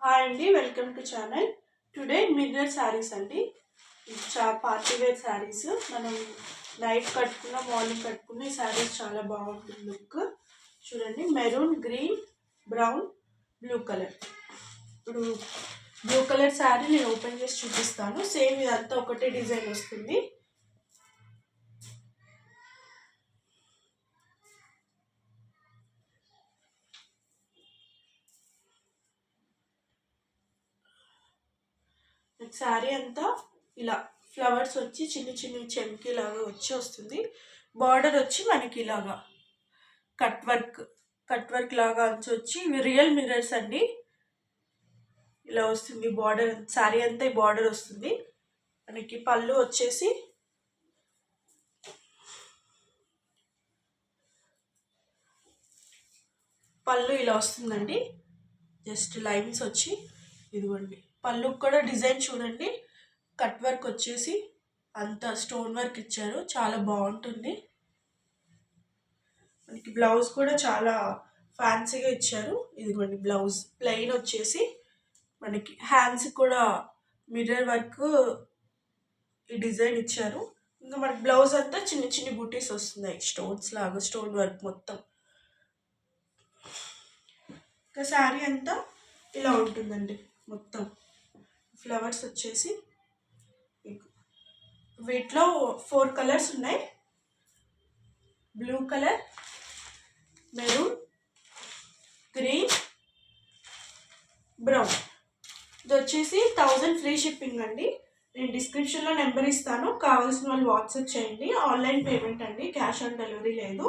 Hi అండి, welcome to channel. Today mirror saris అండి. Party wear saris. మనం నైట్ కట్టుకున్న, మార్నింగ్ కట్టుకున్న ఈ శారీస్ చాలా బాగుంటుంది లుక్. చూడండి, maroon, green, brown, blue colour. ఇప్పుడు బ్లూ కలర్ శారీ నేను ఓపెన్ చేసి చూపిస్తాను. సేమ్ ఇదంతా ఒకటే డిజైన్ వస్తుంది. శారీ అంతా ఇలా ఫ్లవర్స్ వచ్చి చిన్న చిన్న చెంకి లాగా వస్తుంది. బార్డర్ వచ్చి మనకి ఇలాగా కట్ వర్క్ లాగా వచ్చి ఇవి రియల్ మిర్రర్స్ అండి. ఇలా వస్తుంది బార్డర్. శారీ అంతా ఈ బార్డర్ వస్తుంది. మనకి పళ్ళు వచ్చేసి పళ్ళు ఇలా వస్తుందండి. జస్ట్ లైన్స్ వచ్చి ఇదిగోండి. పళ్ళు కూడా డిజైన్ చూడండి, కట్ వర్క్ వచ్చేసి అంత స్టోన్ వర్క్ ఇచ్చారు, చాలా బాగుంటుంది. మనకి బ్లౌజ్ కూడా చాలా ఫ్యాన్సీగా ఇచ్చారు. ఇదిగోండి బ్లౌజ్ ప్లెయిన్ వచ్చేసి మనకి హ్యాండ్స్ కూడా మిర్రర్ వర్క్ ఈ డిజైన్ ఇచ్చారు. ఇంకా మనకి బ్లౌజ్ అంతా చిన్న చిన్న బూటీస్ వస్తున్నాయి, స్టోన్స్ లాగా, స్టోన్ వర్క్ మొత్తం. ఇంకా శారీ అంతా ఇలా ఉంటుందండి. మొత్తం ఫ్లవర్స్ వచ్చేసి వీటిలో 4 కలర్స్ ఉన్నాయి. Blue colour, maroon, green, brown. ఇది వచ్చేసి 1000 ఫ్రీ షిప్పింగ్ అండి. నేను డిస్క్రిప్షన్లో నెంబర్ ఇస్తాను, కావాల్సిన వాళ్ళు వాట్సాప్ చేయండి. ఆన్లైన్ పేమెంట్ అండి, క్యాష్ ఆన్ డెలివరీ లేదు.